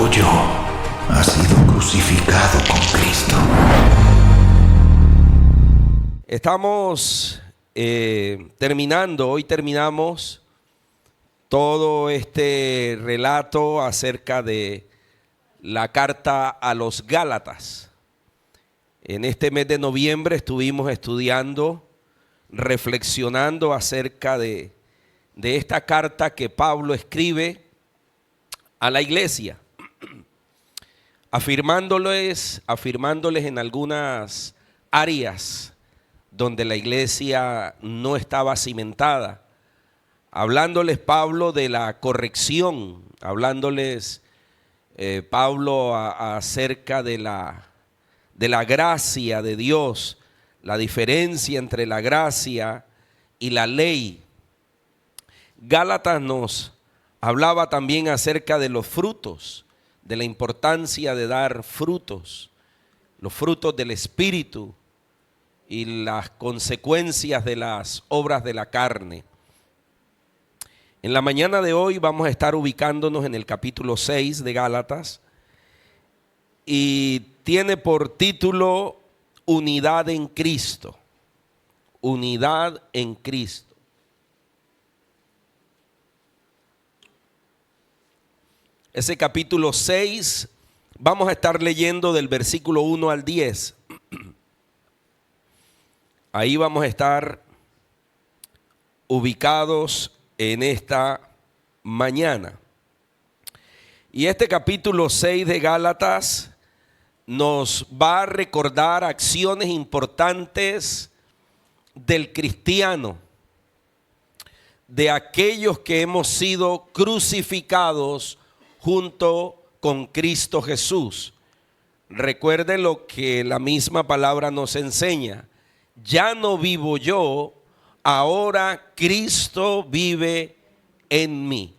vivo yo, ha sido crucificado con Cristo. Estamos hoy terminamos todo este relato acerca de la carta a los Gálatas. En este mes de noviembre estuvimos estudiando, reflexionando acerca de esta carta que Pablo escribe a la iglesia, afirmándoles en algunas áreas donde la iglesia no estaba cimentada, hablándoles Pablo de la corrección, hablándoles Pablo acerca de la gracia de Dios, la diferencia entre la gracia y la ley. Gálatas nos hablaba también acerca de los frutos, de la importancia de dar frutos, los frutos del Espíritu y las consecuencias de las obras de la carne. En la mañana de hoy vamos a estar ubicándonos en el capítulo 6 de Gálatas y tiene por título Unidad en Cristo. Unidad en Cristo. Ese capítulo 6 vamos a estar leyendo del versículo 1 al 10. Ahí vamos a estar ubicados en esta mañana. Y este capítulo 6 de Gálatas nos va a recordar acciones importantes del cristiano, de aquellos que hemos sido crucificados junto con Cristo Jesús. Recuerden lo que la misma palabra nos enseña. Ya no vivo yo, ahora Cristo vive en mí.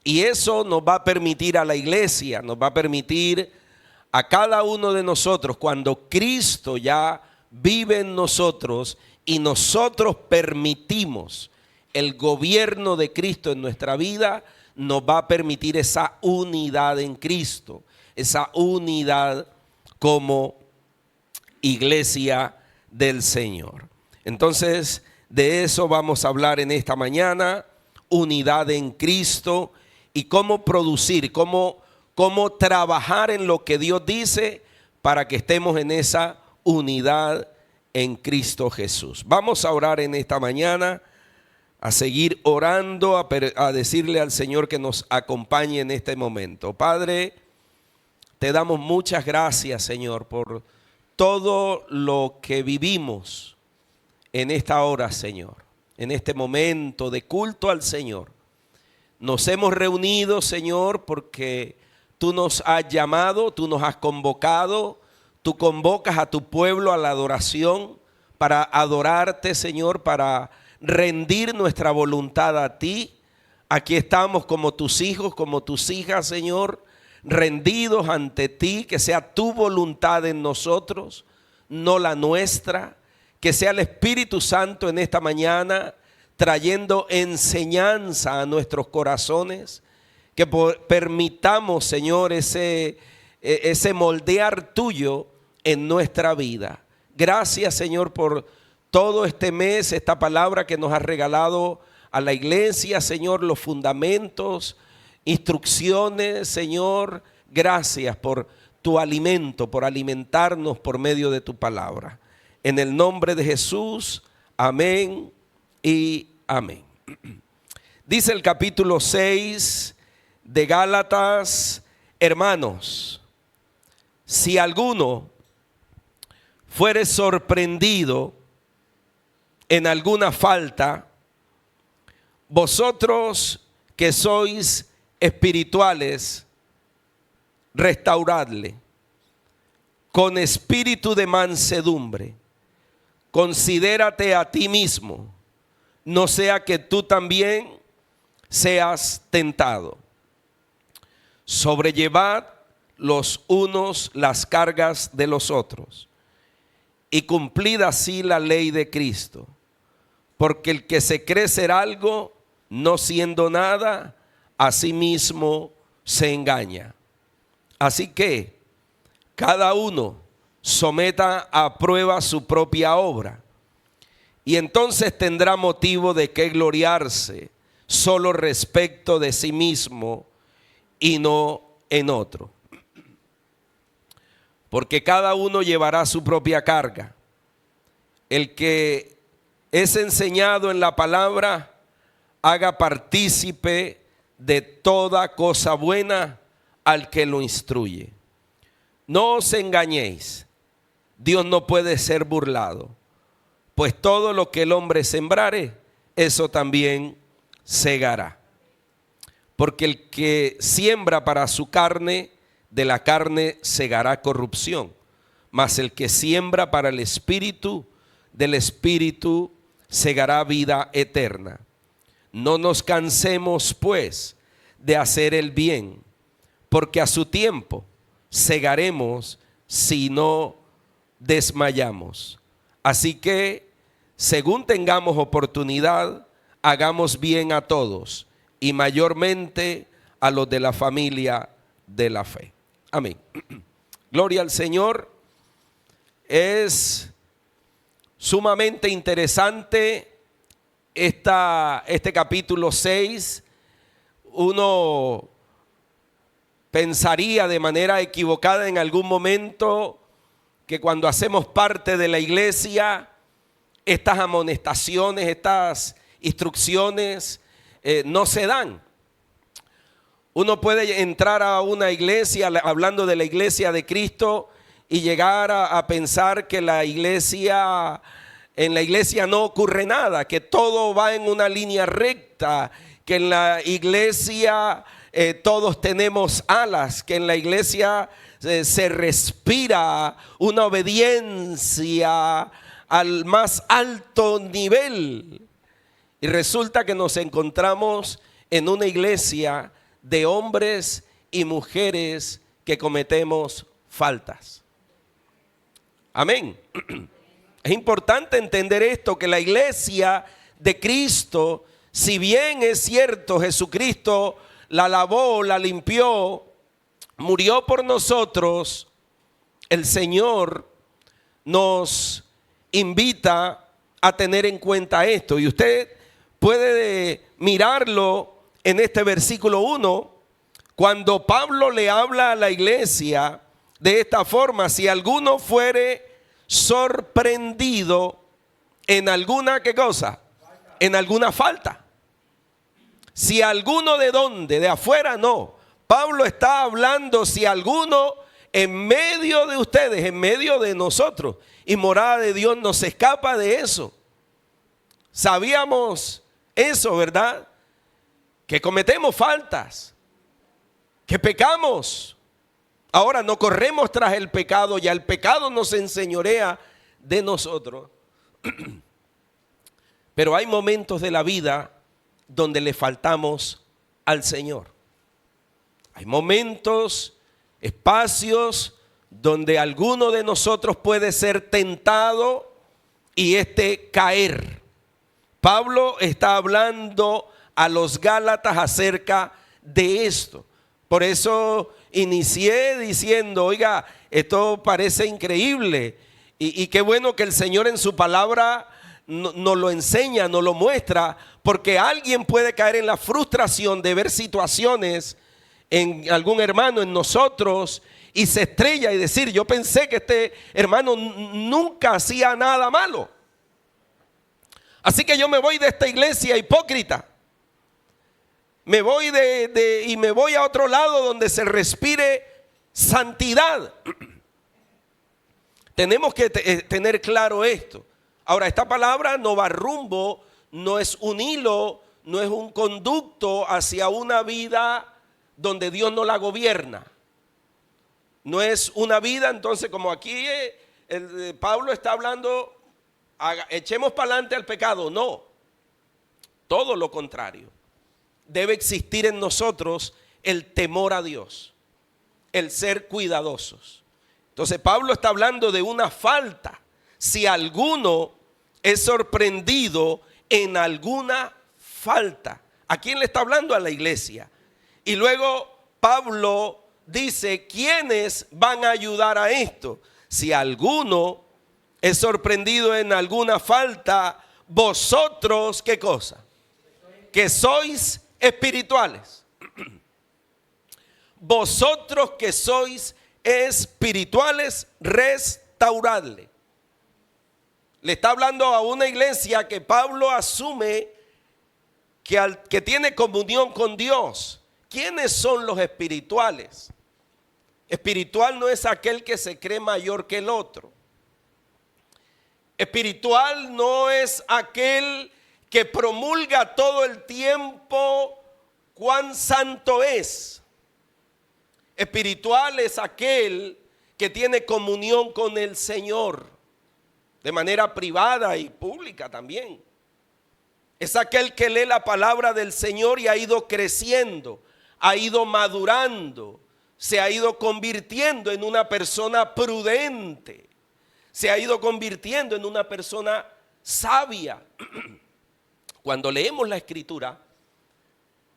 Y eso nos va a permitir a la iglesia, nos va a permitir a cada uno de nosotros, cuando Cristo ya vive en nosotros y nosotros permitimos el gobierno de Cristo en nuestra vida, nos va a permitir esa unidad en Cristo, esa unidad como iglesia del Señor. Entonces, de eso vamos a hablar en esta mañana, unidad en Cristo y cómo producir, cómo trabajar en lo que Dios dice para que estemos en esa unidad en Cristo Jesús. Vamos a orar en esta mañana, a seguir orando, a decirle al Señor que nos acompañe en este momento. Padre, te damos muchas gracias, Señor, por todo lo que vivimos en esta hora, Señor, en este momento de culto al Señor. Nos hemos reunido, Señor, porque tú nos has llamado, tú nos has convocado, tú convocas a tu pueblo a la adoración para adorarte, Señor, para rendir nuestra voluntad a ti. Aquí estamos como tus hijos, como tus hijas, Señor, rendidos ante ti, que sea tu voluntad en nosotros, no la nuestra, que sea el Espíritu Santo en esta mañana trayendo enseñanza a nuestros corazones, que permitamos, Señor, ese moldear tuyo en nuestra vida. Gracias, Señor, por todo este mes, esta palabra que nos has regalado a la iglesia, Señor, los fundamentos, instrucciones, Señor. Gracias por tu alimento, por alimentarnos por medio de tu palabra. En el nombre de Jesús, amén y amén. Dice el capítulo 6 de Gálatas: hermanos, si alguno fuere sorprendido en alguna falta, vosotros que sois espirituales, restauradle con espíritu de mansedumbre. Considérate a ti mismo, no sea que tú también seas tentado. Sobrellevad los unos las cargas de los otros y cumplid así la ley de Cristo. Porque el que se cree ser algo, no siendo nada, a sí mismo se engaña. Así que cada uno someta a prueba su propia obra, y entonces tendrá motivo de qué gloriarse solo respecto de sí mismo y no en otro. Porque cada uno llevará su propia carga. El que es enseñado en la palabra, haga partícipe de toda cosa buena al que lo instruye. No os engañéis, Dios no puede ser burlado, pues todo lo que el hombre sembrare, eso también segará. Porque el que siembra para su carne, de la carne segará corrupción, mas el que siembra para el Espíritu, del Espíritu segará vida eterna. No nos cansemos, pues, de hacer el bien, porque a su tiempo segaremos si no desmayamos. Así que, según tengamos oportunidad, hagamos bien a todos, y mayormente a los de la familia de la fe. Amén. Gloria al Señor. Es sumamente interesante este capítulo 6. Uno pensaría de manera equivocada en algún momento que cuando hacemos parte de la iglesia, estas amonestaciones, estas instrucciones no se dan. Uno puede entrar a una iglesia, hablando de la iglesia de Cristo, y llegar a pensar que en la iglesia no ocurre nada, que todo va en una línea recta, que en la iglesia todos tenemos alas, que en la iglesia se respira una obediencia al más alto nivel. Y resulta que nos encontramos en una iglesia de hombres y mujeres que cometemos faltas. Amén. Es importante entender esto, que la iglesia de Cristo, si bien es cierto, Jesucristo la lavó, la limpió, murió por nosotros, el Señor nos invita a tener en cuenta esto. Y usted puede mirarlo en este versículo 1, cuando Pablo le habla a la iglesia de esta forma: si alguno fuere sorprendido en alguna, ¿qué cosa? En alguna falta. Si alguno, ¿de dónde? De afuera, no. Pablo está hablando si alguno en medio de ustedes, en medio de nosotros, y morada de Dios, nos escapa de eso. Sabíamos eso, ¿verdad? Que cometemos faltas, que pecamos. Ahora no corremos tras el pecado, ya el pecado nos enseñorea de nosotros. Pero hay momentos de la vida donde le faltamos al Señor. Hay momentos, espacios donde alguno de nosotros puede ser tentado y caer. Pablo está hablando a los Gálatas acerca de esto. Por eso inicié diciendo, oiga, esto parece increíble, y qué bueno que el Señor en su palabra nos lo enseña, nos lo muestra, porque alguien puede caer en la frustración de ver situaciones en algún hermano, en nosotros, y se estrella y decir, yo pensé que este hermano nunca hacía nada malo, así que yo me voy de esta iglesia hipócrita. Me voy y me voy a otro lado donde se respire santidad. Tenemos que tener claro esto. Ahora, esta palabra no va rumbo, no es un hilo, no es un conducto hacia una vida donde Dios no la gobierna. No es una vida, entonces, como aquí Pablo está hablando, echemos para adelante al pecado. No, todo lo contrario. Debe existir en nosotros el temor a Dios, el ser cuidadosos. Entonces Pablo está hablando de una falta. Si alguno es sorprendido en alguna falta, ¿a quién le está hablando? A la iglesia. Y luego Pablo dice, ¿quiénes van a ayudar a esto? Si alguno es sorprendido en alguna falta, vosotros, ¿qué cosa? Que sois espirituales. Vosotros que sois espirituales, restauradle. Le está hablando a una iglesia que Pablo asume que tiene comunión con Dios. ¿Quiénes son los espirituales? Espiritual no es aquel que se cree mayor que el otro. Espiritual no es aquel que promulga todo el tiempo cuán santo es. Espiritual es aquel que tiene comunión con el Señor de manera privada y pública también. Es aquel que lee la palabra del Señor y ha ido creciendo, ha ido madurando, se ha ido convirtiendo en una persona prudente, se ha ido convirtiendo en una persona sabia. Cuando leemos la Escritura,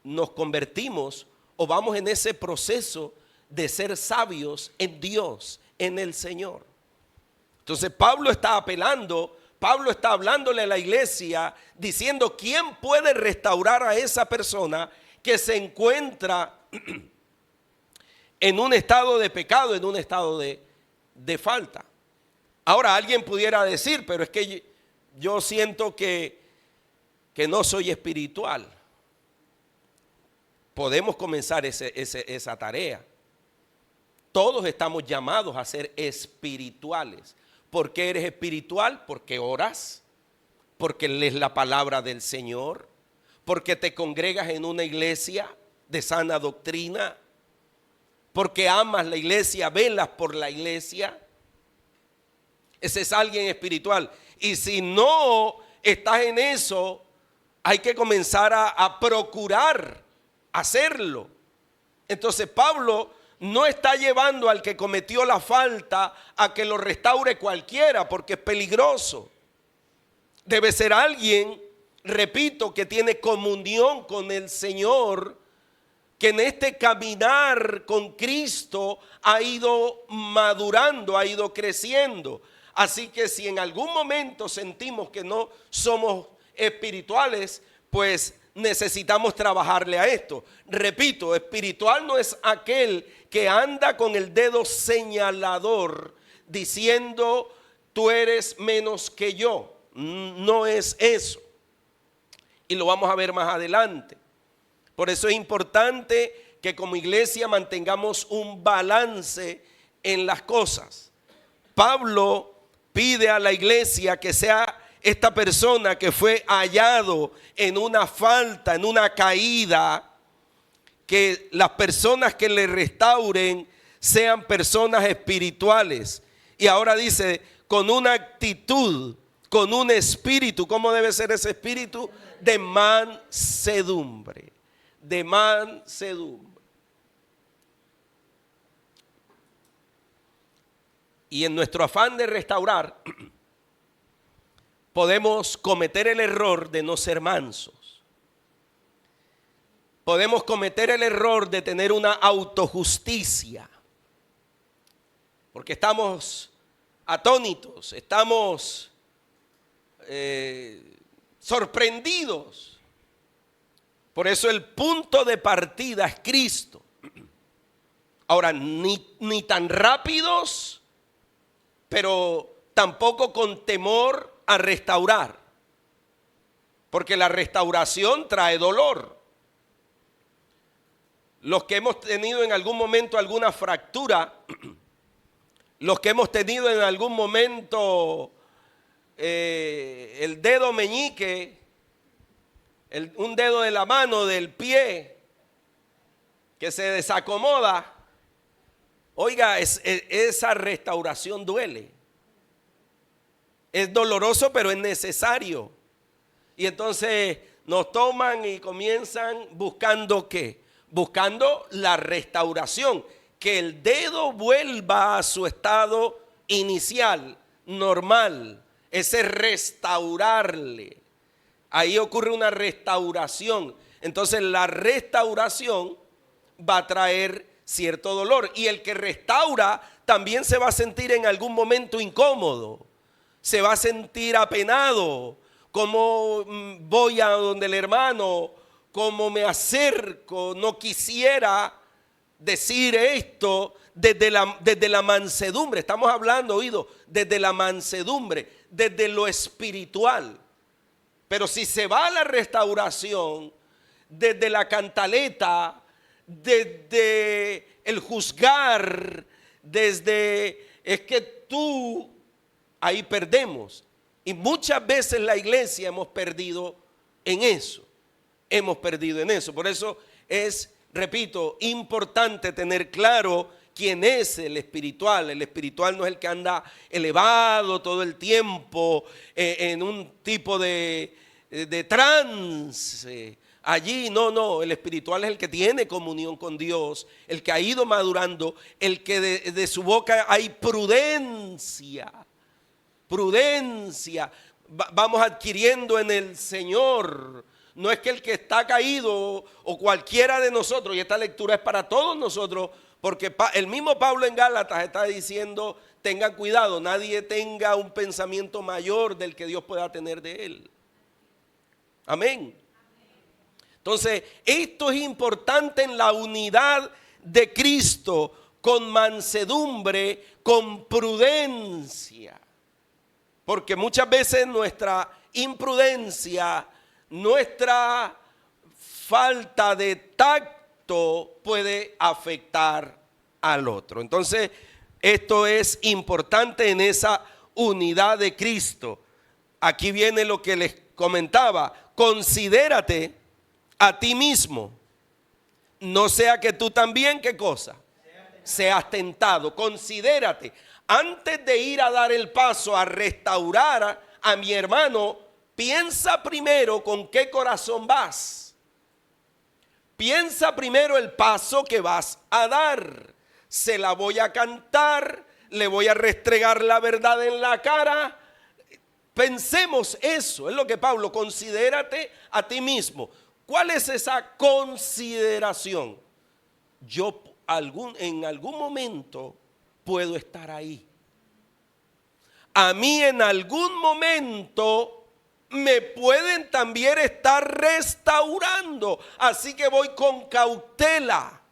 nos convertimos o vamos en ese proceso de ser sabios en Dios, en el Señor. Entonces Pablo está apelando, Pablo está hablándole a la iglesia diciendo quién puede restaurar a esa persona que se encuentra en un estado de pecado, en un estado de falta. Ahora alguien pudiera decir, pero es que yo siento que no soy espiritual. Podemos comenzar esa tarea. Todos estamos llamados a ser espirituales. ¿Por qué eres espiritual? Porque oras, porque lees la palabra del Señor, porque te congregas en una iglesia de sana doctrina, porque amas la iglesia, velas por la iglesia. Ese es alguien espiritual. Y si no estás en eso, hay que comenzar a procurar hacerlo. Entonces Pablo no está llevando al que cometió la falta a que lo restaure cualquiera, porque es peligroso. Debe ser alguien, repito, que tiene comunión con el Señor, que en este caminar con Cristo ha ido madurando, ha ido creciendo. Así que si en algún momento sentimos que no somos espirituales, pues necesitamos trabajarle a esto. Repito, espiritual no es aquel que anda con el dedo señalador diciendo tú eres menos que yo. No es eso. Y lo vamos a ver más adelante. Por eso es importante que como iglesia mantengamos un balance en las cosas. Pablo pide a la iglesia que sea esta persona que fue hallado en una falta, en una caída, que las personas que le restauren sean personas espirituales. Y ahora dice, con una actitud, con un espíritu. ¿Cómo debe ser ese espíritu? De mansedumbre. De mansedumbre. Y en nuestro afán de restaurar, podemos cometer el error de no ser mansos. Podemos cometer el error de tener una autojusticia. Porque estamos atónitos, estamos sorprendidos. Por eso el punto de partida es Cristo. Ahora, ni tan rápidos, pero tampoco con temor a restaurar, porque la restauración trae dolor. Los que hemos tenido en algún momento alguna fractura, los que hemos tenido en algún momento el dedo meñique, un dedo de la mano, del pie, que se desacomoda, oiga, esa restauración duele. Es doloroso, pero es necesario. Y entonces nos toman y comienzan buscando ¿qué? Buscando la restauración, que el dedo vuelva a su estado inicial, normal. Ese restaurarle. Ahí ocurre una restauración. Entonces la restauración va a traer cierto dolor. Y el que restaura también se va a sentir en algún momento incómodo, se va a sentir apenado. ¿Cómo voy a donde el hermano? ¿Cómo me acerco? No quisiera decir esto desde la mansedumbre. Estamos hablando, oído, desde la mansedumbre, desde lo espiritual. Pero si se va a la restauración desde la cantaleta, desde el juzgar, desde es que tú, ahí perdemos. Y muchas veces la iglesia hemos perdido en eso. Hemos perdido en eso. Por eso es, repito, importante tener claro quién es el espiritual. El espiritual no es el que anda elevado todo el tiempo en un tipo de trance. Allí no, el espiritual es el que tiene comunión con Dios, el que ha ido madurando, el que de su boca hay prudencia. Vamos adquiriendo en el Señor. No es que el que está caído o cualquiera de nosotros, y esta lectura es para todos nosotros, porque el mismo Pablo en Gálatas está diciendo, tengan cuidado, nadie tenga un pensamiento mayor del que Dios pueda tener de él. Amén. Entonces, esto es importante en la unidad de Cristo, con mansedumbre, con prudencia. Porque muchas veces nuestra imprudencia, nuestra falta de tacto puede afectar al otro. Entonces, esto es importante en esa unidad de Cristo. Aquí viene lo que les comentaba. Considérate a ti mismo, no sea que tú también, ¿qué cosa? Seas tentado. Considérate. Antes de ir a dar el paso a restaurar a mi hermano, piensa primero con qué corazón vas. Piensa primero el paso que vas a dar. Se la voy a cantar, le voy a restregar la verdad en la cara. Pensemos eso, es lo que Pablo, considérate a ti mismo. ¿Cuál es esa consideración? Yo en algún momento puedo estar ahí. A mí en algún momento me pueden también estar restaurando. Así que voy con cautela.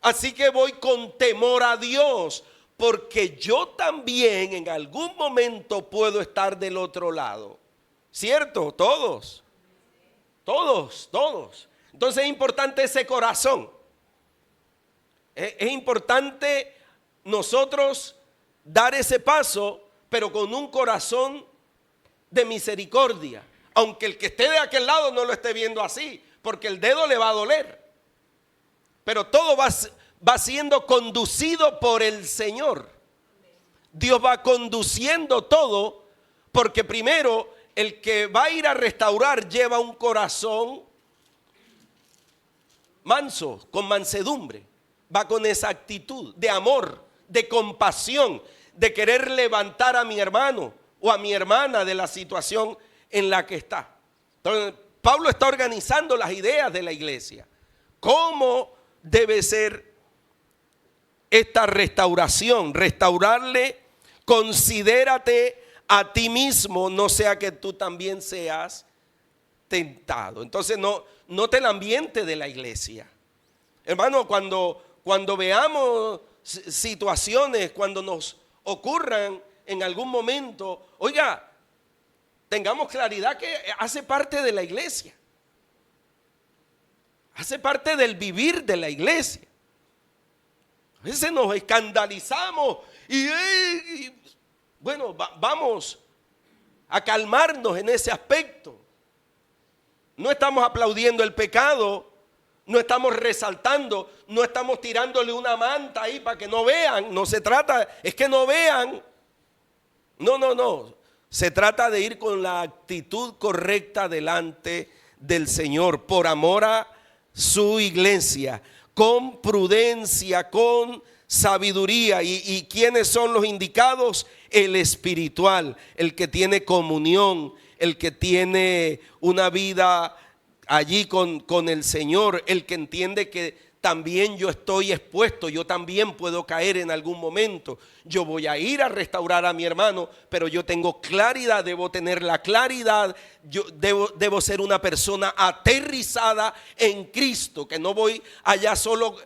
Así que voy con temor a Dios. Porque yo también en algún momento puedo estar del otro lado. ¿Cierto? Todos. Entonces es importante ese corazón. Es importante nosotros dar ese paso, pero con un corazón de misericordia. Aunque el que esté de aquel lado no lo esté viendo así, porque el dedo le va a doler. Pero todo va siendo conducido por el Señor. Dios va conduciendo todo, porque primero el que va a ir a restaurar lleva un corazón manso, con mansedumbre. Va con esa actitud de amor, de compasión, de querer levantar a mi hermano o a mi hermana de la situación en la que está. Entonces, Pablo está organizando las ideas de la iglesia. ¿Cómo debe ser esta restauración? Restaurarle, considérate a ti mismo, no sea que tú también seas tentado. Entonces note el ambiente de la iglesia. Hermano, cuando veamos situaciones, cuando nos ocurran en algún momento, oiga, tengamos claridad que hace parte de la iglesia. Hace parte del vivir de la iglesia. A veces nos escandalizamos y bueno, vamos a calmarnos en ese aspecto. No estamos aplaudiendo el pecado, no estamos resaltando, no estamos tirándole una manta ahí para que no vean. No se trata, es que no vean. No. Se trata de ir con la actitud correcta delante del Señor, por amor a su iglesia, con prudencia, con sabiduría. ¿Y quiénes son los indicados? El espiritual, el que tiene comunión, el que tiene una vida allí con el Señor, el que entiende que también yo estoy expuesto, yo también puedo caer en algún momento. Yo voy a ir a restaurar a mi hermano, pero yo tengo claridad, debo tener la claridad, yo debo ser una persona aterrizada en Cristo, que no voy allá solo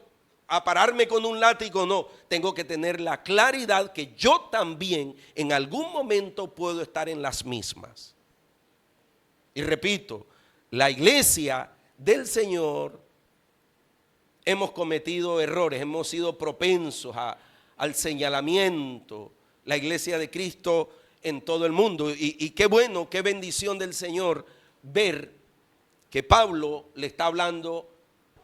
a pararme con un látigo, no. Tengo que tener la claridad que yo también en algún momento puedo estar en las mismas. Y repito, la iglesia del Señor hemos cometido errores, hemos sido propensos al señalamiento. La iglesia de Cristo en todo el mundo. Y qué bueno, qué bendición del Señor ver que Pablo le está hablando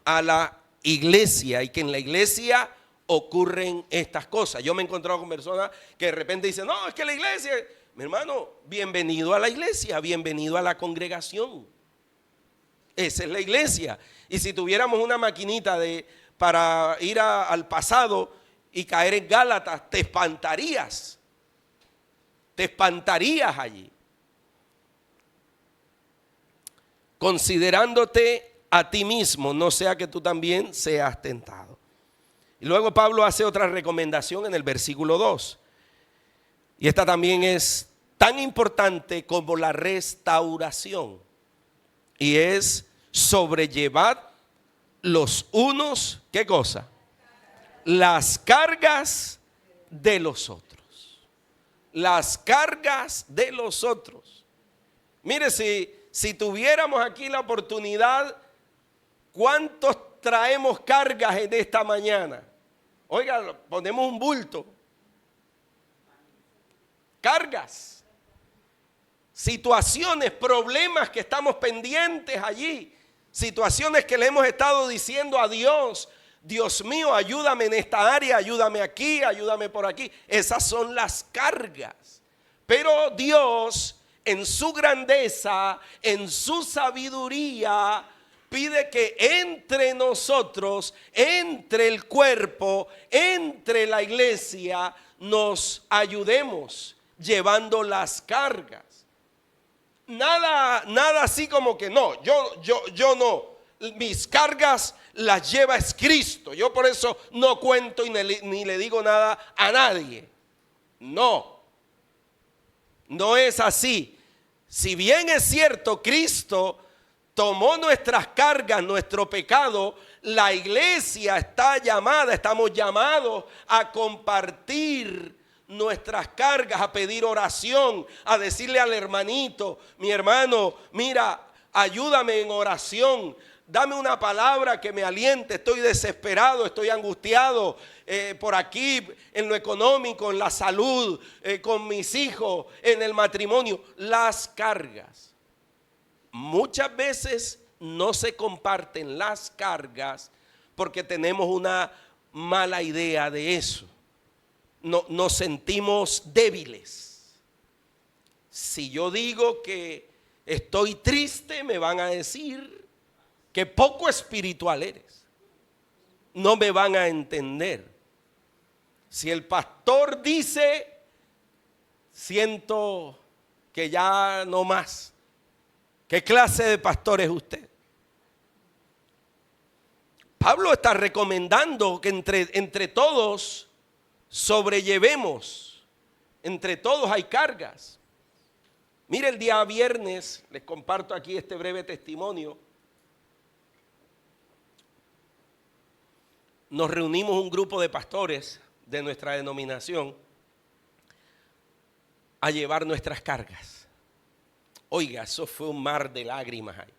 a la iglesia y que en la iglesia ocurren estas cosas. Yo me he encontrado con personas que de repente dicen, no, es que la iglesia, mi hermano, bienvenido a la iglesia, bienvenido a la congregación. Esa es la iglesia. Y si tuviéramos una maquinita para ir al pasado y caer en Gálatas, te espantarías. Te espantarías allí. Considerándote a ti mismo, no sea que tú también seas tentado. Y luego Pablo hace otra recomendación en el versículo 2. Y esta también es tan importante como la restauración. Y es sobrellevad los unos, ¿qué cosa? Las cargas de los otros. Las cargas de los otros. Mire, si tuviéramos aquí la oportunidad, ¿cuántos traemos cargas en esta mañana? Oiga, ponemos un bulto. Cargas. Situaciones, problemas que estamos pendientes allí. Situaciones que le hemos estado diciendo a Dios, Dios mío, ayúdame en esta área, ayúdame aquí, ayúdame por aquí. Esas son las cargas. Pero Dios, en su grandeza, en su sabiduría, pide que entre nosotros, entre el cuerpo, entre la iglesia, nos ayudemos llevando las cargas. Nada así como que no, yo no. Mis cargas las lleva es Cristo. Yo por eso no cuento y ni le digo nada a nadie. No es así. Si bien es cierto, Cristo tomó nuestras cargas, nuestro pecado, la iglesia estamos llamados a compartir nuestras cargas, a pedir oración, a decirle al hermanito, mi hermano, mira, ayúdame en oración, dame una palabra que me aliente, estoy desesperado, estoy angustiado por aquí, en lo económico, en la salud, con mis hijos, en el matrimonio. Las cargas. Muchas veces no se comparten las cargas porque tenemos una mala idea de eso. Nos sentimos débiles. Si yo digo que estoy triste, me van a decir que poco espiritual eres. No me van a entender. Si el pastor dice, siento que ya no más. ¿Qué clase de pastor es usted? Pablo está recomendando que entre todos sobrellevemos. Entre todos hay cargas. Mire, el día viernes, les comparto aquí este breve testimonio. Nos reunimos un grupo de pastores de nuestra denominación a llevar nuestras cargas. Oiga, eso fue un mar de lágrimas ahí.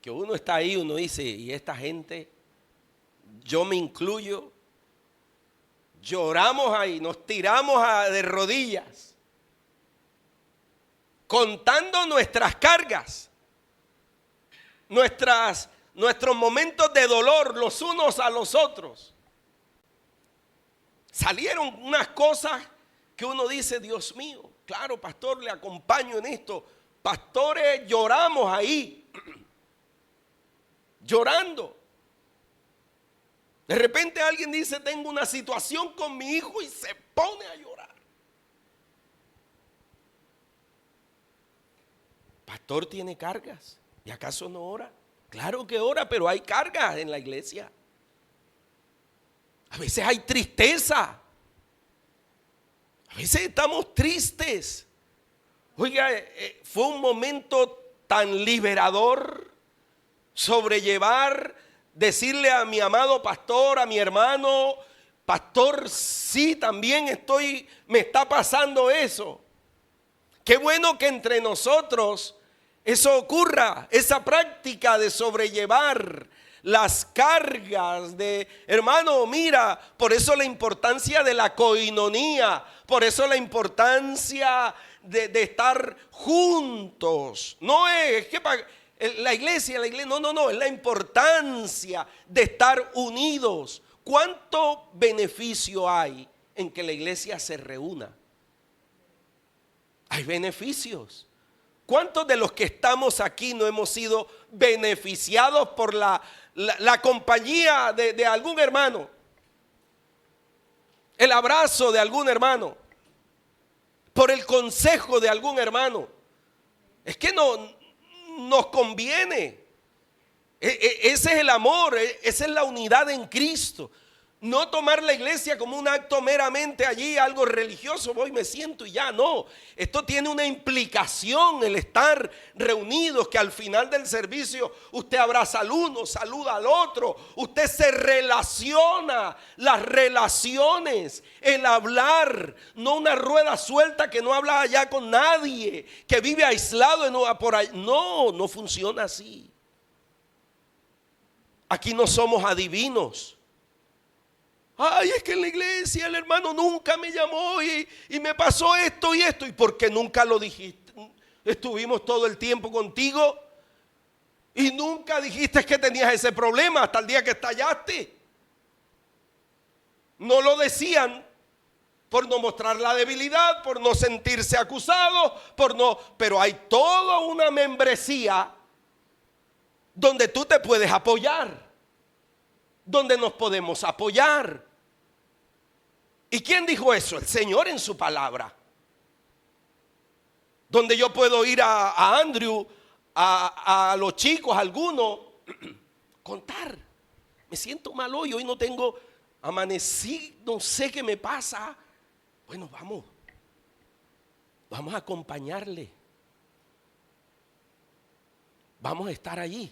Que uno está ahí, uno dice, y esta gente, yo me incluyo, lloramos ahí, nos tiramos de rodillas, contando nuestras cargas, nuestros momentos de dolor los unos a los otros. Salieron unas cosas que uno dice, Dios mío, claro, pastor, le acompaño en esto. Pastores, lloramos ahí. Llorando. De repente alguien dice, tengo una situación con mi hijo y se pone a llorar. pastor tiene cargas. ¿Y acaso no ora? Claro que ora, pero hay cargas en la iglesia. A veces hay tristeza. A veces estamos tristes. Oiga, fue un momento tan liberador sobrellevar, decirle a mi amado pastor, a mi hermano: pastor, sí, también me está pasando eso. Qué bueno que entre nosotros eso ocurra, esa práctica de sobrellevar las cargas de, hermano, mira, por eso la importancia de la coinonía, por eso la importancia de estar juntos. No es que la iglesia, no, es la importancia de estar unidos. ¿Cuánto beneficio hay en que la iglesia se reúna? Hay beneficios. ¿Cuántos de los que estamos aquí no hemos sido beneficiados por la compañía de algún hermano? El abrazo de algún hermano, por el consejo de algún hermano. Es que no nos conviene. Ese es el amor, esa es la unidad en Cristo. No tomar la iglesia como un acto meramente allí, algo religioso, voy, me siento y ya, no. Esto tiene una implicación, el estar reunidos, que al final del servicio usted abraza al uno, saluda al otro, usted se relaciona, las relaciones, el hablar, no una rueda suelta que no habla allá con nadie, que vive aislado por ahí. No funciona así. Aquí no somos adivinos. Ay, es que en la iglesia el hermano nunca me llamó y me pasó esto y esto. ¿Y por qué nunca lo dijiste? Estuvimos todo el tiempo contigo y nunca dijiste que tenías ese problema hasta el día que estallaste. No lo decían por no mostrar la debilidad, por no sentirse acusados, pero hay toda una membresía donde tú te puedes apoyar, donde nos podemos apoyar. ¿Y quién dijo eso? El Señor en su palabra. Donde yo puedo ir a Andrew, a los chicos, a algunos, contar: me siento mal hoy no tengo, amanecí, no sé qué me pasa. Bueno, vamos a acompañarle. Vamos a estar allí.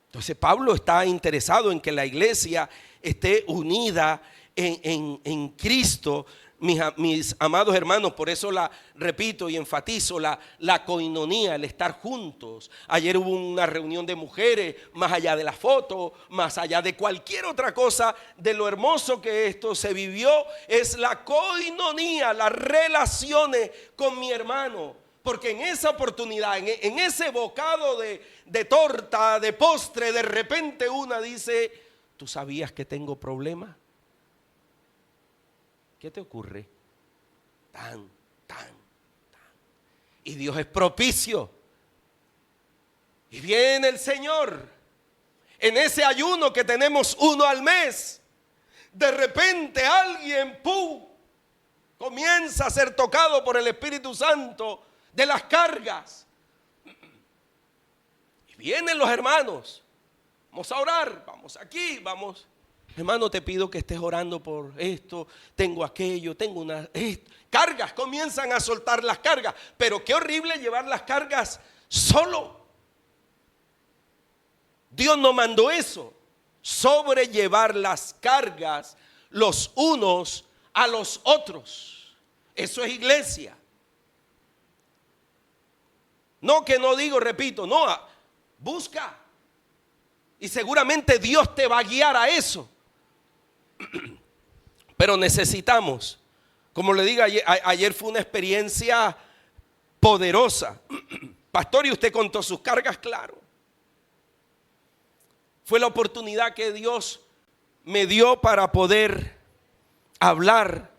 Entonces Pablo está interesado en que la iglesia esté unida en Cristo, mis amados hermanos. Por eso la repito y enfatizo, la coinonía, el estar juntos. Ayer hubo una reunión de mujeres, más allá de la foto, más allá de cualquier otra cosa, de lo hermoso que esto se vivió, es la coinonía, las relaciones con mi hermano. Porque en esa oportunidad, en ese bocado de torta, de postre, de repente una dice: ¿tú sabías que tengo problemas? ¿Qué te ocurre? Tan. Y Dios es propicio. Y viene el Señor en ese ayuno que tenemos uno al mes. De repente alguien, comienza a ser tocado por el Espíritu Santo de las cargas. Y vienen los hermanos: vamos a orar, vamos aquí, vamos. Hermano, te pido que estés orando por esto, tengo aquello, tengo cargas. Comienzan a soltar las cargas. Pero qué horrible llevar las cargas solo. Dios no mandó eso. Sobrellevar las cargas los unos a los otros. Eso es iglesia. No, que no digo, repito, no, busca. Y seguramente Dios te va a guiar a eso. Pero necesitamos, como le digo, ayer fue una experiencia poderosa. Pastor, y usted contó sus cargas, claro. Fue la oportunidad que Dios me dio para poder hablar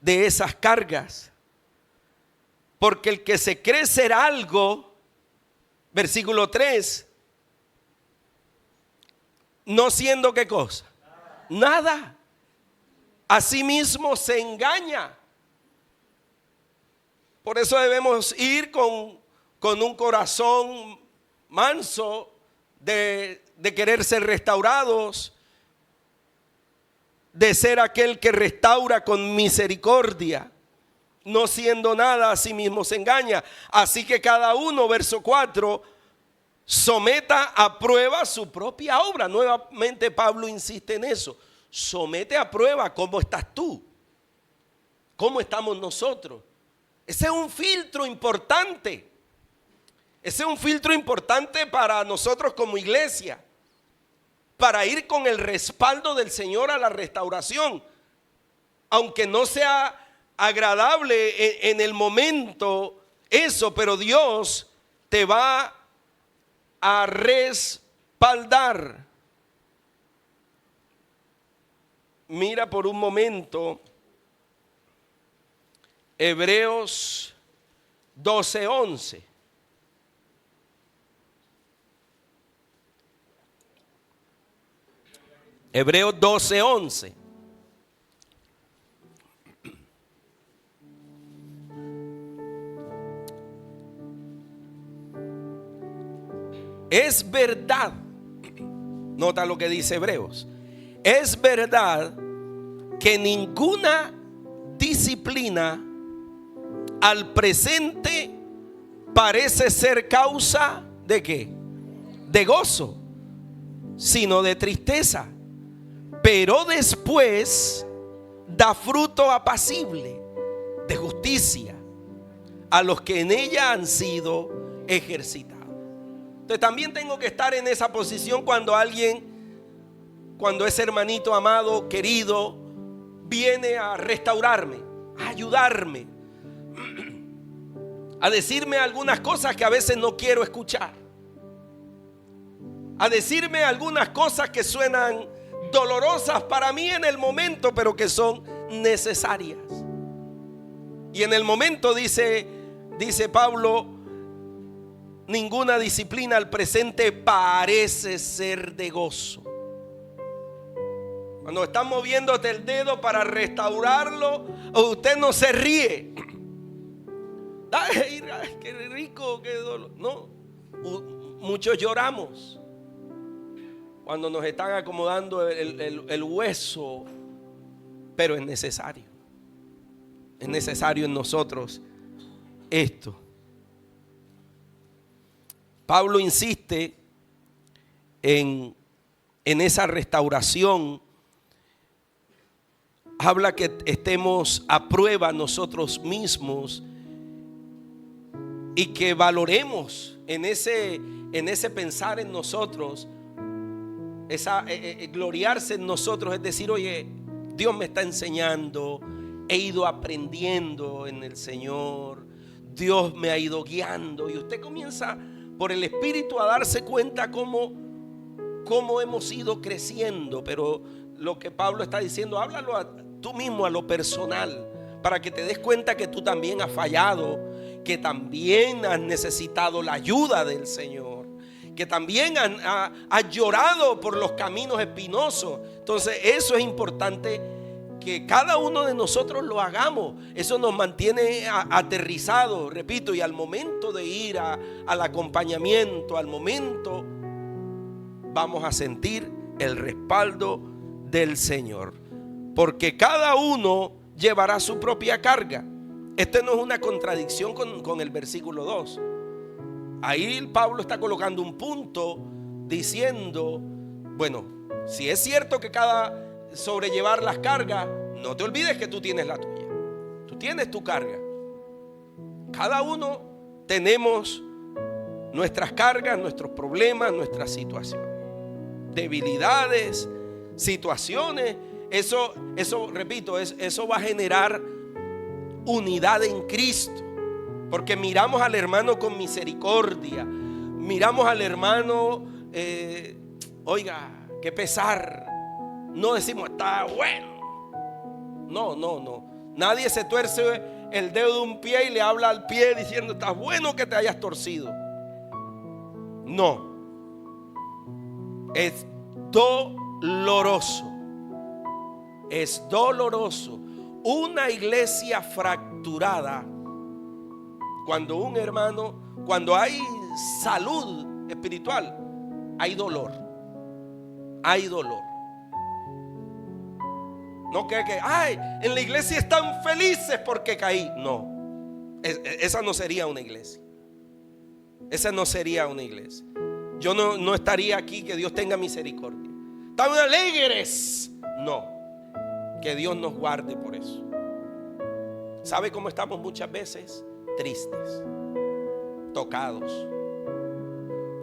de esas cargas. Porque el que se cree ser algo, versículo 3, no siendo qué cosa, nada, asimismo se engaña. Por eso debemos ir con un corazón manso de querer ser restaurados, de ser aquel que restaura con misericordia, no siendo nada a sí mismo se engaña. Así que cada uno, verso 4, someta a prueba su propia obra. Nuevamente Pablo insiste en eso. Somete a prueba cómo estás tú, cómo estamos nosotros. Ese es un filtro importante. Ese es un filtro importante para nosotros como iglesia, para ir con el respaldo del Señor a la restauración. Aunque no sea agradable en el momento eso, pero Dios te va a respaldar. Mira por un momento Hebreos 12:11. Hebreos 12:11. Es verdad, nota lo que dice Hebreos, es verdad que ninguna disciplina al presente parece ser causa ¿de qué? De gozo, sino de tristeza, pero después da fruto apacible de justicia a los que en ella han sido ejercitados. Entonces también tengo que estar en esa posición cuando ese hermanito amado, querido, viene a restaurarme, a ayudarme, a decirme algunas cosas que a veces no quiero escuchar, a decirme algunas cosas que suenan dolorosas para mí en el momento, pero que son necesarias. Y en el momento dice Pablo, ninguna disciplina al presente parece ser de gozo. Cuando están moviéndote el dedo para restaurarlo, usted no se ríe. Ay, qué rico, qué dolor. No, muchos lloramos cuando nos están acomodando el hueso, pero es necesario. Es necesario en nosotros esto. Pablo insiste en esa restauración. Habla que estemos a prueba nosotros mismos y que valoremos en ese pensar en nosotros, gloriarse en nosotros, es decir, oye, Dios me está enseñando, he ido aprendiendo en el Señor, Dios me ha ido guiando, y usted comienza por el Espíritu a darse cuenta cómo hemos ido creciendo. Pero lo que Pablo está diciendo, háblalo tú mismo a lo personal, para que te des cuenta que tú también has fallado, que también has necesitado la ayuda del Señor, que también has llorado por los caminos espinosos. Entonces eso es importante que cada uno de nosotros lo hagamos. Eso nos mantiene aterrizados, repito, y al momento de ir al acompañamiento, al momento vamos a sentir el respaldo del Señor, porque cada uno llevará su propia carga. Este no es una contradicción con el versículo 2. Ahí Pablo está colocando un punto diciendo, bueno, si es cierto que cada sobrellevar las cargas, no te olvides que tú tienes la tuya, tú tienes tu carga. Cada uno tenemos nuestras cargas, nuestros problemas, nuestras situaciones, debilidades, situaciones. Eso repito, eso va a generar unidad en Cristo, porque miramos al hermano con misericordia, miramos al hermano, oiga, qué pesar. No decimos está bueno. No. Nadie se tuerce el dedo de un pie y le habla al pie diciendo está bueno que te hayas torcido. No. Es doloroso. Es doloroso. Una iglesia fracturada Cuando un hermano, cuando hay salud espiritual, hay dolor. Hay dolor. No que ay, en la iglesia están felices porque caí. No, esa no sería una iglesia. Esa no sería una iglesia. Yo no estaría aquí, que Dios tenga misericordia. Están alegres. No, que Dios nos guarde por eso. ¿Sabe cómo estamos muchas veces? Tristes, tocados.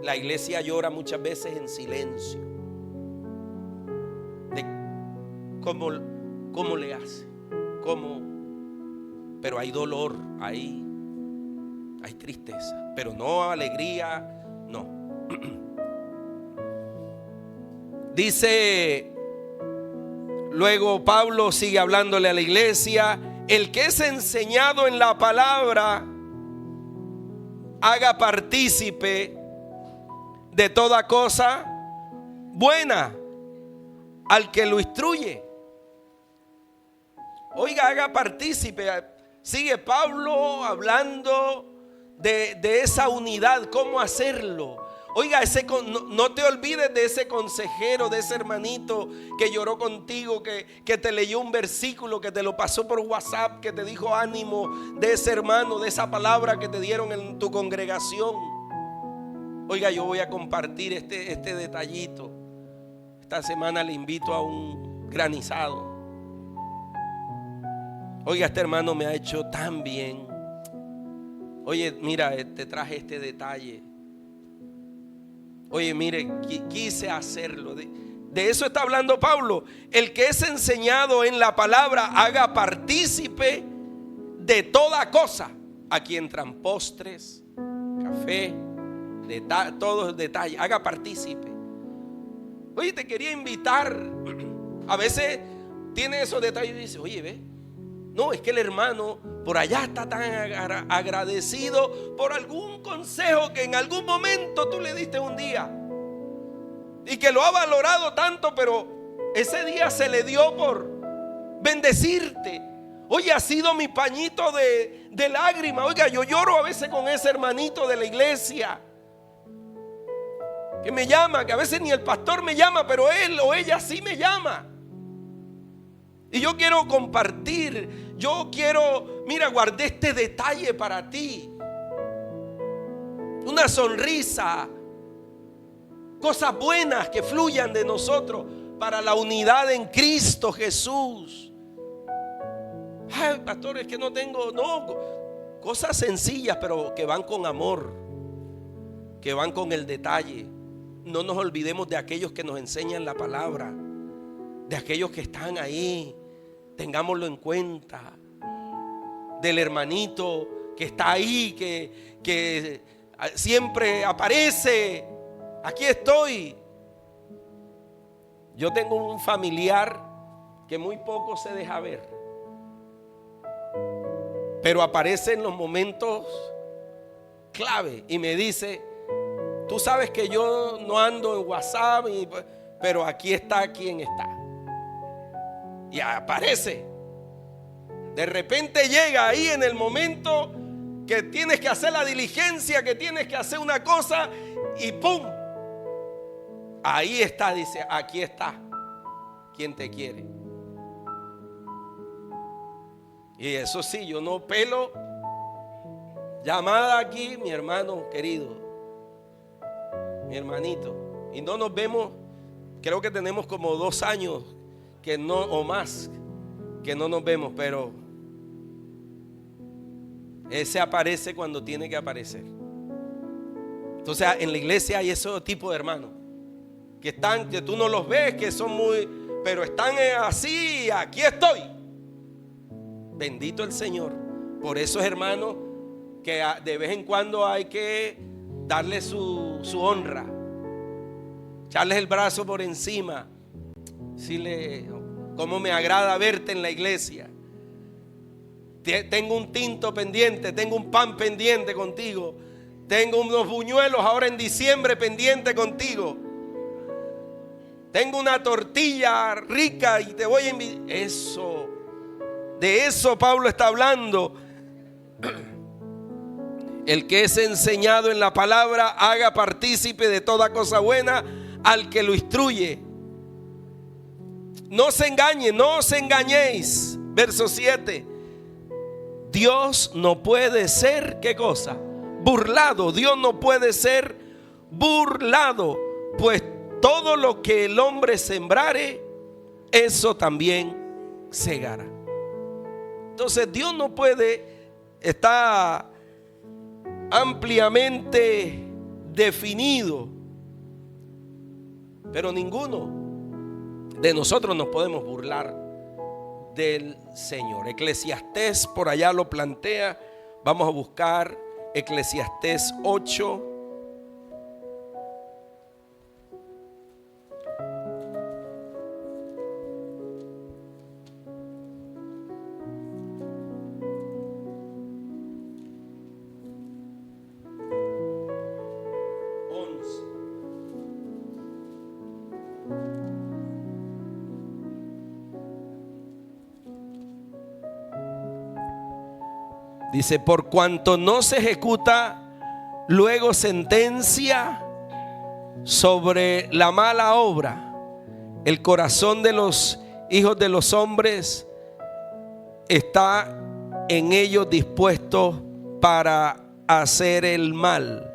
La iglesia llora muchas veces en silencio. ¿Cómo le hace? Pero hay dolor, hay tristeza, pero no alegría, no. Dice, luego Pablo sigue hablándole a la iglesia: el que es enseñado en la palabra, haga partícipe de toda cosa buena al que lo instruye. Oiga, haga partícipe. Sigue Pablo hablando de esa unidad, cómo hacerlo. Oiga, no te olvides de ese consejero, de ese hermanito que lloró contigo, que te leyó un versículo, que te lo pasó por WhatsApp, que te dijo ánimo, de ese hermano, de esa palabra que te dieron en tu congregación. Oiga, yo voy a compartir este detallito. Esta semana le invito a un granizado. Oiga, este hermano me ha hecho tan bien. Oye, mira, te traje este detalle. Oye, mire, quise hacerlo. De eso está hablando Pablo. El que es enseñado en la palabra, haga partícipe de toda cosa. Aquí entran postres, café, todos los detalles. Haga partícipe. Oye, te quería invitar. A veces tiene esos detalles y dice, oye, ve, no, es que el hermano por allá está tan agradecido por algún consejo que en algún momento tú le diste un día y que lo ha valorado tanto, pero ese día se le dio por bendecirte. Oye, ha sido mi pañito de lágrimas. Oiga, yo lloro a veces con ese hermanito de la iglesia que me llama, que a veces ni el pastor me llama, pero él o ella sí me llama. Y yo quiero compartir, mira, guardé este detalle para ti. Una sonrisa, cosas buenas que fluyan de nosotros para la unidad en Cristo Jesús. Ay, pastor, es que no, cosas sencillas, pero que van con amor, que van con el detalle. No nos olvidemos de aquellos que nos enseñan la palabra, de aquellos que están ahí. Tengámoslo en cuenta. Del hermanito que está ahí, que siempre aparece. Aquí estoy. Yo tengo un familiar que muy poco se deja ver, pero aparece en los momentos clave y me dice: tú sabes que yo no ando en WhatsApp, pero aquí está quien está. Y aparece. De repente llega ahí en el momento que tienes que hacer la diligencia, que tienes que hacer una cosa, y ¡pum! Ahí está, dice, aquí está quien te quiere. Y eso sí, yo no pelo llamada aquí, mi hermano querido, mi hermanito. Y no nos vemos, creo que tenemos como 2 años que no, o más, que no nos vemos, pero ese aparece cuando tiene que aparecer. Entonces en la iglesia hay ese tipo de hermanos que están, que tú no los ves, que son muy, pero están así, aquí estoy. Bendito el Señor por esos hermanos que de vez en cuando hay que darle su honra, echarles el brazo por encima. Decirle: cómo me agrada verte en la iglesia. Tengo un tinto pendiente, tengo un pan pendiente contigo, tengo unos buñuelos ahora en diciembre pendiente contigo, tengo una tortilla rica y te voy a invitar. De eso Pablo está hablando. El que es enseñado en la palabra, haga partícipe de toda cosa buena al que lo instruye. No se engañen, no os engañéis. Verso 7. Dios no puede ser, ¿qué cosa? Burlado. Dios no puede ser burlado, pues todo lo que el hombre sembrare, eso también segará. Entonces Dios no puede, está ampliamente definido, pero ninguno de nosotros nos podemos burlar del Señor. Eclesiastés por allá lo plantea. Vamos a buscar Eclesiastés 8. Dice: por cuanto no se ejecuta luego sentencia sobre la mala obra, el corazón de los hijos de los hombres está en ellos dispuesto para hacer el mal.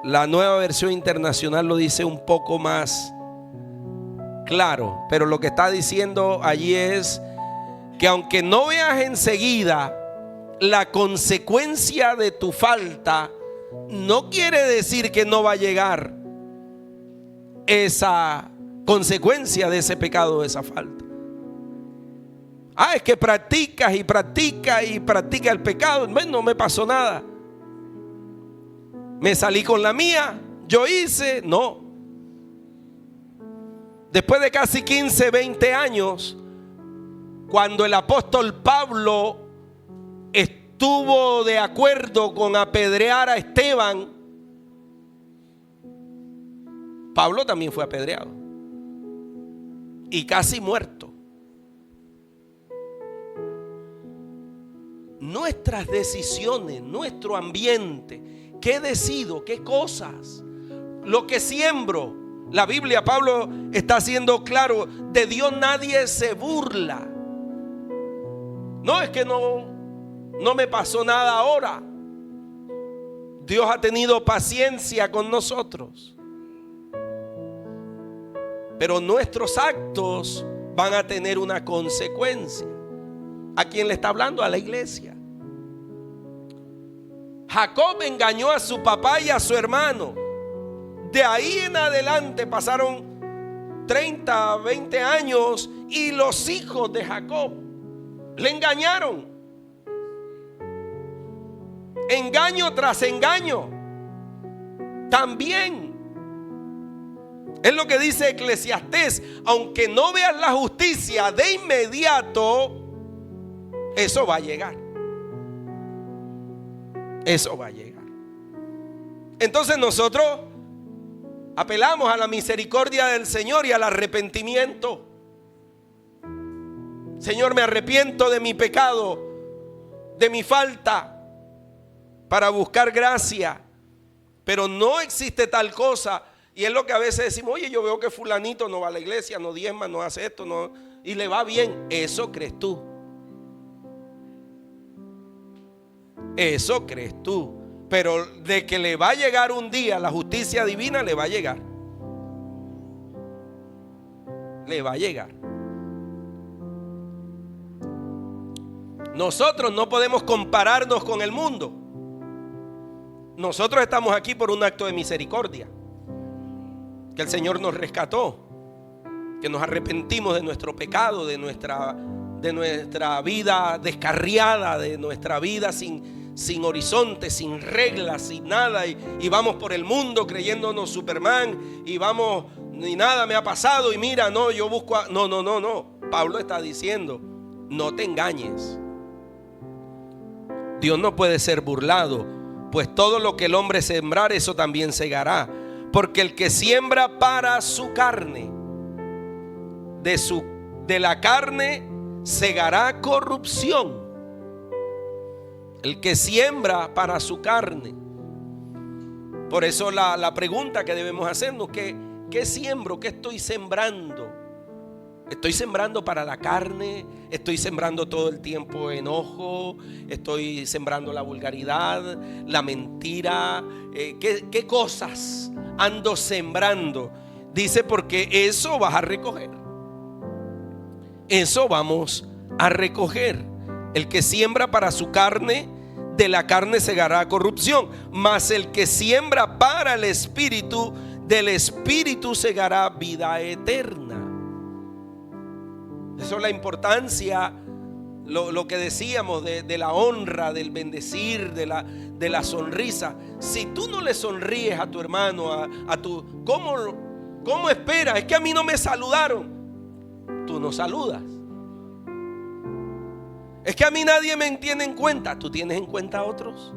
La Nueva Versión Internacional lo dice un poco más claro, pero lo que está diciendo allí es que aunque no veas enseguida la consecuencia de tu falta, no quiere decir que no va a llegar esa consecuencia de ese pecado, de esa falta. Es que practicas y practicas y practicas el pecado. Bueno, no me pasó nada, me salí con la mía, yo hice. No. Después de casi 15, 20 años, cuando el apóstol Pablo estuvo de acuerdo con apedrear a Esteban, Pablo también fue apedreado y casi muerto. Nuestras decisiones, nuestro ambiente, qué decido, qué cosas, lo que siembro. La Biblia, Pablo está haciendo claro, de Dios nadie se burla. No es que no me pasó nada ahora. Dios ha tenido paciencia con nosotros, pero nuestros actos van a tener una consecuencia. ¿A quién le está hablando? A la iglesia. Jacob engañó a su papá y a su hermano. De ahí en adelante pasaron 30, 20 años y los hijos de Jacob le engañaron. Engaño tras engaño. También es lo que dice Eclesiastés: aunque no veas la justicia de inmediato, eso va a llegar. Eso va a llegar. Entonces nosotros apelamos a la misericordia del Señor y al arrepentimiento. Señor, me arrepiento de mi pecado, de mi falta, para buscar gracia. Pero no existe tal cosa. Y es lo que a veces decimos: oye, yo veo que fulanito no va a la iglesia, no diezma, no hace esto, no, y le va bien. Eso crees tú. Eso crees tú. Pero de que le va a llegar un día la justicia divina, le va a llegar. Le va a llegar. Nosotros no podemos compararnos con el mundo. Nosotros estamos aquí por un acto de misericordia, que el Señor nos rescató, que nos arrepentimos de nuestro pecado, de nuestra vida descarriada, de nuestra vida sin horizonte, sin reglas, sin nada, y vamos por el mundo creyéndonos Superman, y vamos, ni nada me ha pasado, y mira, no, yo busco no. Pablo está diciendo: no te engañes. Dios no puede ser burlado, pues todo lo que el hombre sembrar, eso también segará. Porque el que siembra para su carne, de la carne segará corrupción. El que siembra para su carne. Por eso la pregunta que debemos hacernos, ¿qué siembro? ¿Qué estoy sembrando? ¿Estoy sembrando para la carne? ¿Estoy sembrando todo el tiempo enojo? ¿Estoy sembrando la vulgaridad, la mentira? ¿Qué cosas ando sembrando? Dice, porque eso vas a recoger. Eso vamos a recoger. El que siembra para su carne, de la carne segará corrupción, mas el que siembra para el Espíritu, del Espíritu segará vida eterna. Eso es la importancia, lo que decíamos de la honra, del bendecir, de la sonrisa. Si tú no le sonríes a tu hermano, a tu, ¿cómo esperas? Es que a mí no me saludaron. Tú no saludas. Es que a mí nadie me tiene en cuenta. ¿Tú tienes en cuenta a otros?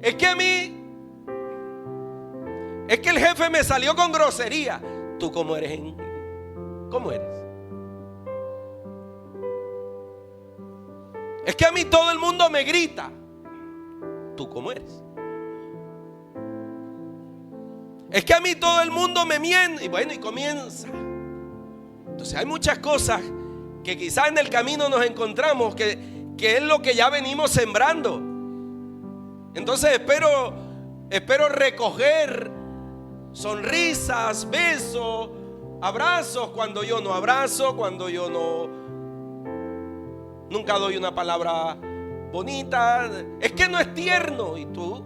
Es que el jefe me salió con grosería. ¿Tú cómo eres? ¿Cómo eres? Es que a mí todo el mundo me grita. ¿Tú cómo eres? Es que a mí todo el mundo me miente. Y bueno, y comienza. Entonces hay muchas cosas que quizás en el camino nos encontramos que es lo que ya venimos sembrando. Entonces espero recoger sonrisas, besos, abrazos cuando yo no abrazo, cuando yo nunca doy una palabra bonita. Es que no es tierno. ¿Y tú?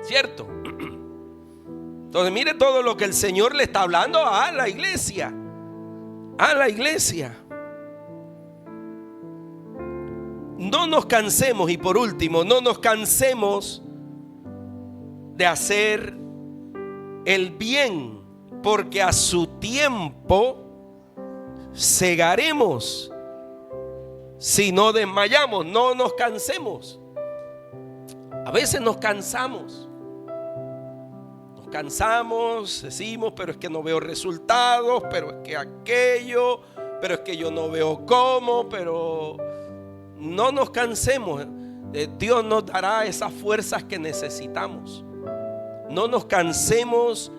¿Cierto? Entonces mire todo lo que el Señor le está hablando a la iglesia. A la iglesia. No nos cansemos, y por último, no nos cansemos de hacer el bien, porque a su tiempo segaremos si no desmayamos. No nos cansemos. A veces nos cansamos. Decimos, pero es que no veo resultados, pero es que aquello, pero es que yo no veo cómo. Pero no nos cansemos. Dios nos dará esas fuerzas que necesitamos. No nos cansemos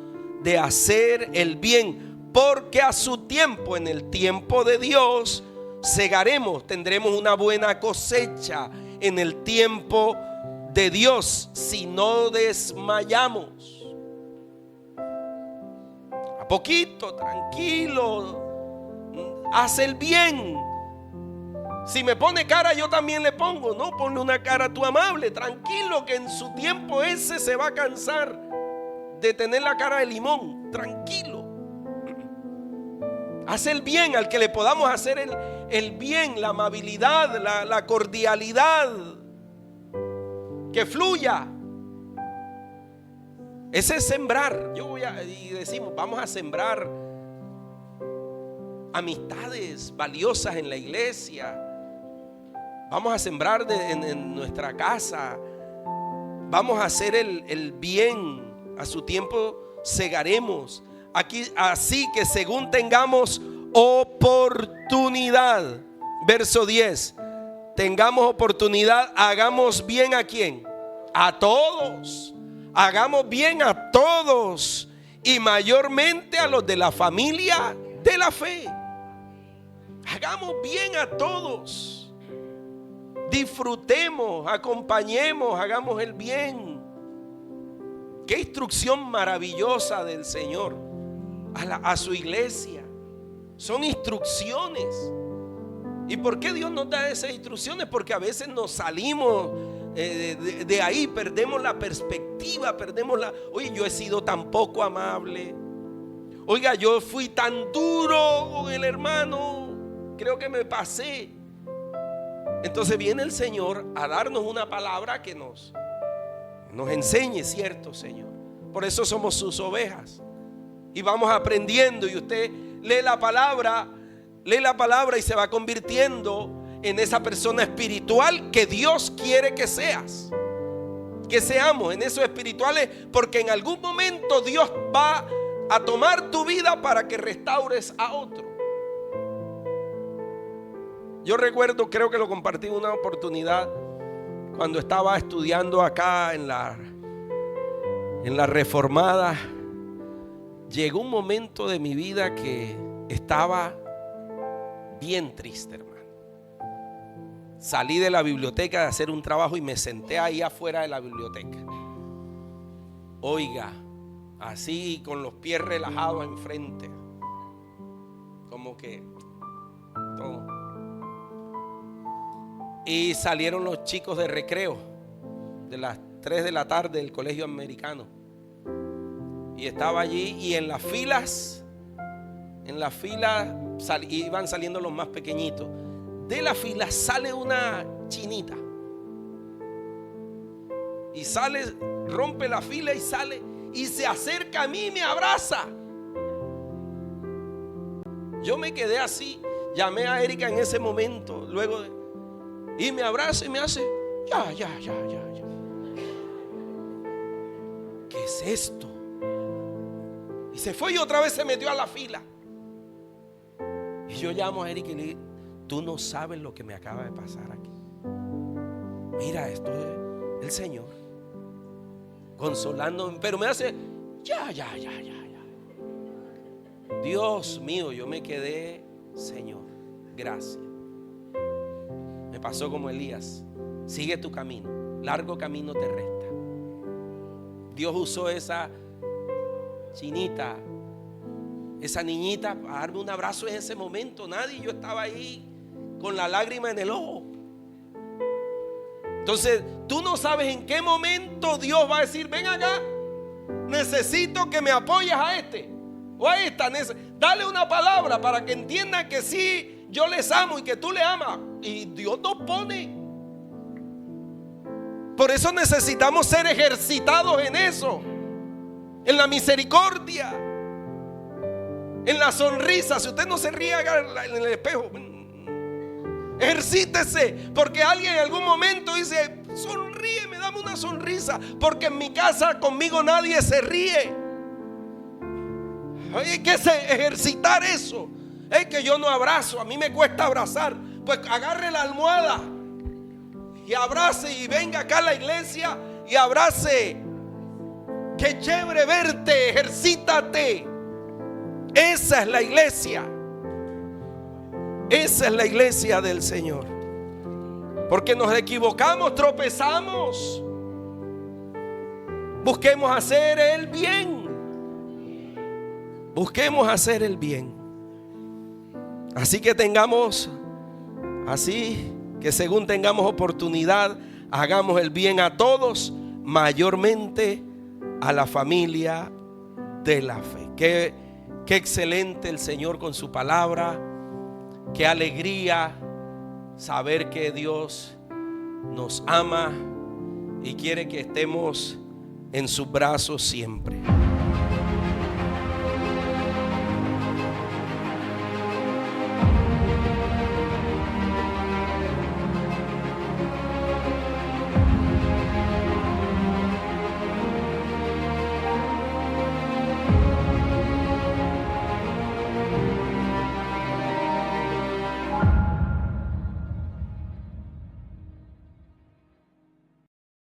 de hacer el bien, porque a su tiempo, en el tiempo de Dios, segaremos, tendremos una buena cosecha en el tiempo de Dios, si no desmayamos. A poquito, tranquilo, haz el bien. Si me pone cara, yo también le pongo. No, ponle una cara tú amable, tranquilo, que en su tiempo ese se va a cansar de tener la cara de limón. Tranquilo. Haz el bien al que le podamos hacer el bien, la amabilidad, la cordialidad, que fluya. Ese es sembrar. Y decimos, vamos a sembrar amistades valiosas en la iglesia. Vamos a sembrar en nuestra casa. Vamos a hacer el bien. A su tiempo segaremos. Aquí, así que según tengamos oportunidad. Verso 10. Tengamos oportunidad, hagamos bien ¿a quién? A todos. Hagamos bien a todos, y mayormente a los de la familia de la fe. Hagamos bien a todos. Disfrutemos, acompañemos, hagamos el bien. Qué instrucción maravillosa del Señor a su iglesia. Son instrucciones. ¿Y por qué Dios nos da esas instrucciones? Porque a veces nos salimos de ahí, perdemos la perspectiva, oye, yo he sido tan poco amable. Oiga, yo fui tan duro con el hermano, creo que me pasé. Entonces viene el Señor a darnos una palabra que nos enseñe, ¿cierto, Señor? Por eso somos sus ovejas. Y vamos aprendiendo, y usted lee la palabra y se va convirtiendo en esa persona espiritual que Dios quiere que seas. Que seamos en esos espirituales, porque en algún momento Dios va a tomar tu vida para que restaures a otro. Yo recuerdo, creo que lo compartí en una oportunidad, cuando estaba estudiando acá en la Reformada. Llegó un momento de mi vida que estaba bien triste, hermano. Salí de la biblioteca de hacer un trabajo y me senté ahí afuera de la biblioteca. Oiga, así con los pies relajados enfrente, como que todo. Y salieron los chicos de recreo de las 3 de la tarde del colegio americano. Y estaba allí, y en las filas iban saliendo los más pequeñitos. De la fila sale una chinita. Y sale, rompe la fila y sale y se acerca a mí y me abraza. Yo me quedé así. Llamé a Erika en ese momento, y me abraza y me hace ya. ¿Qué es esto? Y se fue y otra vez se metió a la fila. Y yo llamo a Erika y le digo: tú no sabes lo que me acaba de pasar aquí. Mira, esto es el Señor consolándome, pero me hace ya. Dios mío, yo me quedé, Señor, gracias. Me pasó como Elías: sigue tu camino, largo camino te resta. Dios usó esa chinita, esa niñita, para darme un abrazo en ese momento. Nadie, yo estaba ahí con la lágrima en el ojo. Entonces tú no sabes en qué momento Dios va a decir: ven acá, necesito que me apoyes a este o a esta. Dale una palabra para que entiendan que sí, yo les amo y que tú le amas. Y Dios nos pone. Por eso necesitamos ser ejercitados en eso, en la misericordia, en la sonrisa. Si usted no se ríe, haga en el espejo. Ejercítese, porque alguien en algún momento dice: sonríeme, dame una sonrisa, porque en mi casa conmigo nadie se ríe. Hay que ejercitar eso. Es que yo no abrazo, a mí me cuesta abrazar. Pues agarre la almohada y abrace, y venga acá a la iglesia y abrace. Qué chévere verte, ejercítate. Esa es la iglesia. Esa es la iglesia del Señor. Porque nos equivocamos, tropezamos. Busquemos hacer el bien. Busquemos hacer el bien. Así que que según tengamos oportunidad, hagamos el bien a todos, mayormente a la familia de la fe. Qué excelente el Señor con su palabra. Qué alegría saber que Dios nos ama y quiere que estemos en sus brazos siempre.